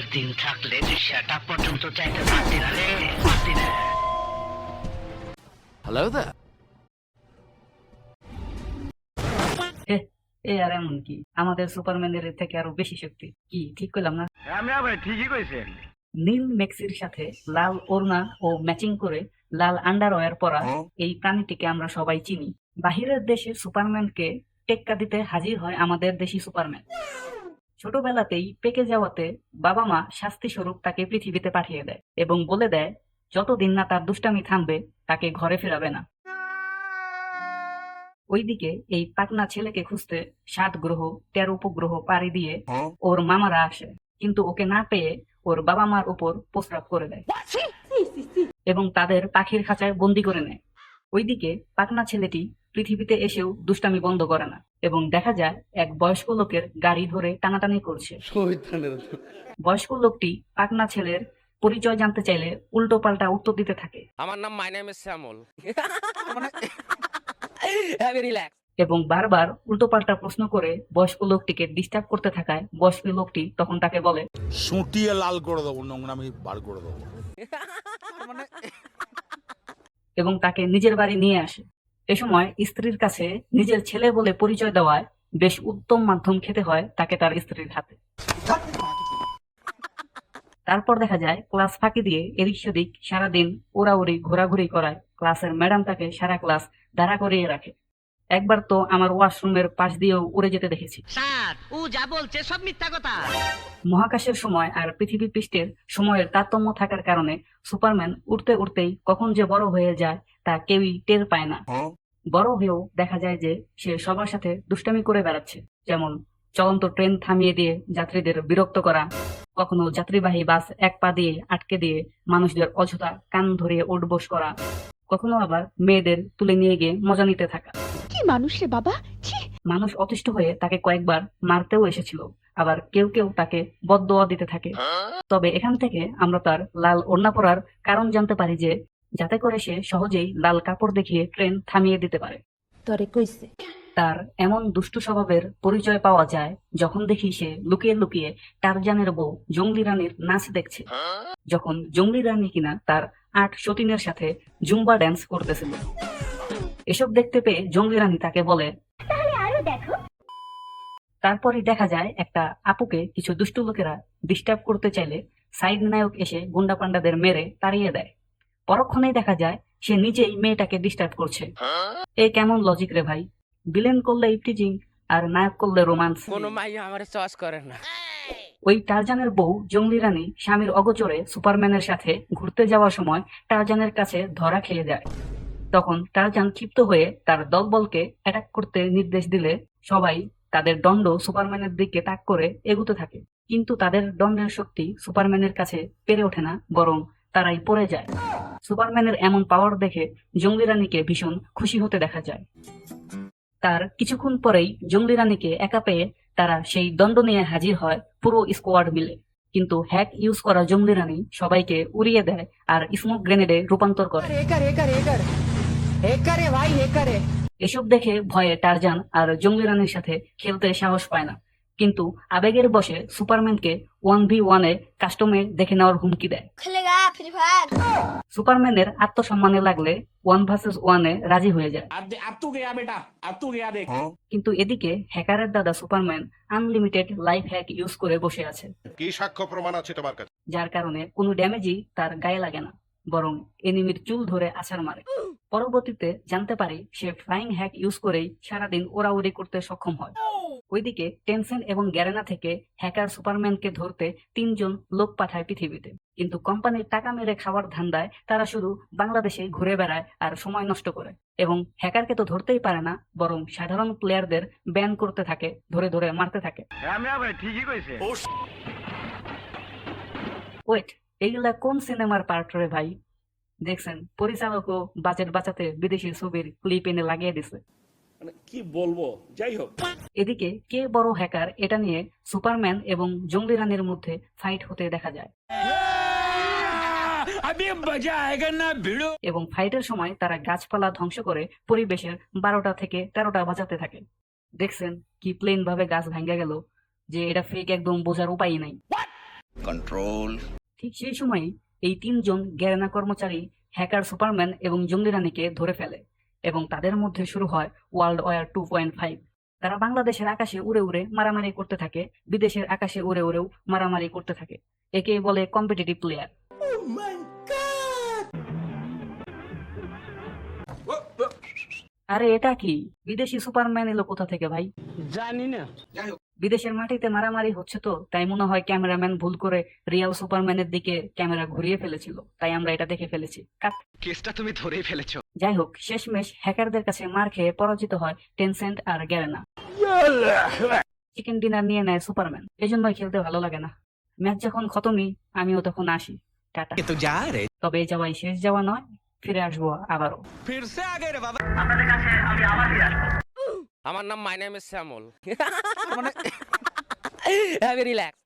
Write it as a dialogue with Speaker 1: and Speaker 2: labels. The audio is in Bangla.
Speaker 1: বিয়ের দিন থাকলে রিক্সাটা পর্যন্ত চাইতে পারতি না রে, পারতি না।
Speaker 2: Hello there.
Speaker 3: এ আর এমন কি, আমাদের সুপারম্যানের থেকে আরো বেশি শক্তি। কি ঠিক করলাম না?
Speaker 1: আমি আবার ঠিকই কইছেন।
Speaker 3: নীল মেক্সির সাথে লাল ওড়না ও ম্যাচিং করে লাল আন্ডারওয়্যার পরা এই প্রাণীটিকে আমরা সবাই চিনি। বাহিরের দেশের সুপারম্যানকে টেক্কা দিতে হাজির হয় আমাদের দেশি সুপারম্যান। ছোটবেলাতেই পেকে যাওয়াতে বাবা মা শাস্তি স্বরূপ তাকে পৃথিবীতে পাঠিয়ে দেয় এবং বলে দেয় যতদিন না তার দুষ্টামি থামবে তাকে ঘরে ফেরাবে না। ওইদিকে এই পাকনা ছেলেকে খুঁজতে 7 গ্রহ 13 উপগ্রহ পাড়ি দিয়ে ওর মামারা আসে, কিন্তু ওকে না পেয়ে ওর বাবা মার উপর প্রস্রাব করে দেয় এবং তাদের পাখির খাঁচায় বন্দি করে নেয়। ওইদিকে পাকনা ছেলেটি পৃথিবীতে এসেও দুষ্টামি বন্ধ করে না এবং দেখা যায় এক বয়স্ক লোকের গাড়ি ধরে টানাটানি করছে। বয়স্ক লোকটি পাকনা ছেলের পরিচয় জানতে চাইলে উল্টো পাল্টা উত্তর দিতে থাকে।
Speaker 2: আমার নাম my name is Shyamal. Have relax.
Speaker 3: এবং বারবার উল্টো পাল্টা প্রশ্ন করে বয়স্ক লোকটিকে ডিস্টার্ব করতে থাকায় বয়স্ক লোকটি তখন তাকে বলে,
Speaker 4: সুটিয়ে লাল করে দেবো, নোংরামি বার করে দেবো।
Speaker 3: এবং তাকে নিজের বাড়ি নিয়ে আসে। এ সময় স্ত্রীর কাছে নিজের ছেলে বলে পরিচয় দেওয়ায় বেশ উত্তম মাধ্যম খেতে হয় তাকে তার স্ত্রীর হাতে। তারপর দেখা যায় ক্লাস ফাঁকি দিয়ে এদিক সেদিক সারাদিন ওড়াউড়ি ঘোরাঘুরি করায় ক্লাসের ম্যাডাম তাকে সারা ক্লাস দাঁড়া করিয়ে রাখে। একবার তো আমার ওয়াশরুমের পাশ দিয়েও উড়ে যেতে দেখেছি।
Speaker 1: স্যার ও যা বলছে সব মিথ্যা কথা।
Speaker 3: মহাকাশের সময় আর পৃথিবী পৃষ্ঠের সময়ের তারতম্য থাকার কারণে সুপারম্যান উড়তে উড়তেই কখন যে বড় হয়ে যায় তা কেউই টের পায় না। বড় হয়েও দেখা যায় যে সে সবার সাথে দুষ্টামি করে বেড়াচ্ছে, যেমন চলন্ত ট্রেন থামিয়ে দিয়ে যাত্রীদের বিরক্ত করা, কখনো যাত্রীবাহী বাস এক পা দিয়ে আটকে দিয়ে মানুষদের অযথা কান ধরিয়ে উঠবোস করা, কখনো আবার মেয়েদের তুলে নিয়ে গিয়ে মজা নিতে থাকা।
Speaker 5: কি মানুষ রে বাবা!
Speaker 3: মানুষ অতিষ্ঠ হয়ে তাকে কয়েকবার মারতেও এসেছিল, আবার কেউ কেউ তাকে বদদোয়া দিতে থাকে। তবে এখান থেকে আমরা তার লাল ওড়না পরার কারণ জানতে পারি যে যাতে করে সে সহজেই লাল কাপড় দেখিয়ে ট্রেন থামিয়ে দিতে পারে।
Speaker 5: তরে কইছে
Speaker 3: তার এমন দুষ্টু স্বভাবের পরিচয় পাওয়া যায় যখন দেখি সে লুকিয়ে লুকিয়ে টারজানের বউ জঙ্গলি রানীর নাচ দেখছে, যখন জঙ্গলি রানী কিনা তার 8 সতীনের সাথে জুম্বা ড্যান্স করতেছিল। এসব দেখতে পেয়ে জঙ্গলি রানী তাকে বলে, তারপরে দেখা যায় একটা আপুকে কিছু দুষ্টু লোকেরা ডিস্টার্ব করতে চাইলে সাইড নায়ক এসে গুন্ডা পান্ডাদের মেরে তাড়িয়ে দেয়। পরক্ষণেই দেখা যায় সে নিজেই মেয়েটাকে ডিস্টার্ব করছে। এ কেমন লজিক রে ভাই? ভিলেন করলে ইপটিজিং আর নায়ক করলে রোমান্স।
Speaker 2: কোনো মাইয়া আমারে চয়েস করে না।
Speaker 3: ওই টারজানের বউ জঙ্গলি রানী স্বামীর অগোচরে সুপারম্যানের সাথে ঘুরতে যাওয়ার সময় টারজানের কাছে ধরা খেয়ে যায়। তখন টারজান ক্ষিপ্ত হয়ে তার দলবলকে অ্যাটাক করতে নির্দেশ দিলে সবাই তাদের দণ্ড সুপারম্যানের দিকে তাক করে এগুতে থাকে, কিন্তু তাদের দণ্ডের শক্তি সুপারম্যানের কাছে পেরে ওঠে না, বরং তারাই পড়ে যায়। সুপারম্যানের এমন পাওয়ার দেখে জঙ্গলি রানীকে ভীষণ খুশি হতে দেখা যায়। তার কিছুক্ষণ পরেই জঙ্গলি রানীকে একা পেয়ে তারা সেই দণ্ড নিয়ে হাজির হয় পুরো স্কোয়াড মিলে, কিন্তু হ্যাক ইউজ করা জঙ্গলি রানী সবাইকে উড়িয়ে দেয় আর স্মোক গ্রেনেডে রূপান্তর করে। এসব দেখে ভয়ে টারজান আর জঙ্গলি রানীর সাথে খেলতে সাহস পায় না, কিন্তু আবেগের বশে সুপারম্যানকে 1v1 এ কাস্টমে দেখে নেওয়ার হুমকি দেয়। সুপারম্যানের আত্মসম্মানে লাগলে 1 vs 1 এ রাজি হয়ে যায়। কিন্তু এদিকে হ্যাকারের দাদা Superman unlimited life hack use করে বসে আছে।
Speaker 4: কি সাক্ষ্য প্রমাণ আছে তোমার কাছে?
Speaker 3: যার কারণে কোনো ড্যামেজই তার গায়ে লাগে না, বরং এনিমির চুল ধরে আছাড় মারে। পরবর্তীতে জানতে পারি সে ফ্লাইং হ্যাক ইউজ করেই সারাদিন ওড়াউড়ি করতে সক্ষম হয়। ওইদিকে টেনসেন এবং গ্যারেনা থেকে হ্যাকার সুপারম্যানকে ধরতে 3 জন লোক পাঠায় পৃথিবীতে, কিন্তু কোম্পানির টাকা মেরে খাওয়ার ধান্দায় তারা শুধু বাংলাদেশে ঘুরে বেড়ায় আর সময় নষ্ট করে, এবং হ্যাকারকে তো ধরতেই পারে না, বরং সাধারণ প্লেয়ারদের ব্যান করতে থাকে, ধরে ধরে মারতে থাকে।
Speaker 1: আমি আবার ঠিকই কইছে।
Speaker 3: ওয়েট, এইগুলা কোন সিনেমার পার্ট রে ভাই? দেখছেন পরিচালকও বাজেট বাঁচাতে বিদেশি ছবির ক্লিপ এনে লাগিয়ে দিছে।
Speaker 6: কি বলবো, যাই হোক।
Speaker 3: এদিকে কে বড় হ্যাকার এটা নিয়ে সুপারম্যান এবং জঙ্গলি রানীর মধ্যে ফাইট হতে দেখা যায়, এবং ফাইটের সময় তারা গাছপালা ধ্বংস করে পরিবেশের 12টা থেকে 13টা বাজাতে থাকে। দেখছেন কি প্লেন ভাবে গাছ ভাঙ্গা গেল, যে এটা ফেক একদম বোঝার উপায় নাই। ঠিক সেই সময় এই তিনজন গ্যারেনা কর্মচারী হ্যাকার সুপারম্যান এবং জঙ্গলি রানীকে ধরে ফেলে এবং তাদের মধ্যে শুরু হয় ওয়ার্ল্ড ওয়ার 2.5। তারা বাংলাদেশের আকাশে উড়ে উড়ে মারামারি করতে থাকে, বিদেশের আকাশে উড়ে উড়েও মারামারি করতে থাকে। একে বলে কম্পিটিটিভ প্লেয়ার। আরে এটা কি? বিদেশি সুপারম্যান এলো কোথা থেকে ভাই?
Speaker 2: জানি না।
Speaker 3: বিদেশের মাটিতে মারামারি হচ্ছে তো, তাই মনে হয় ক্যামেরাম্যান ভুল করে রিয়াল সুপারম্যানের দিকে ক্যামেরা ঘুরিয়ে ফেলেছিল, তাই আমরা এটা দেখে ফেলেছি।
Speaker 1: কেসটা তুমি ধরেই ফেলেছো।
Speaker 3: যাই হোক, শেষমেশ হ্যাকারদের কাছে মার খেয়ে পরাজিত হয় টেনসেন্ট আর গ্যারেনা। চিকেন ডিনার নিয়ে নেয় সুপারম্যান। এজন্যই খেলতে ভালো লাগে না। ম্যাচ যখন খতমই আমিও তখন আসি। টাটা। তবে এই যাওয়াই শেষ যাওয়া নয়, ফিরে আসবো আবারও।
Speaker 2: আমার নাম my name is Shyamal. Have relax.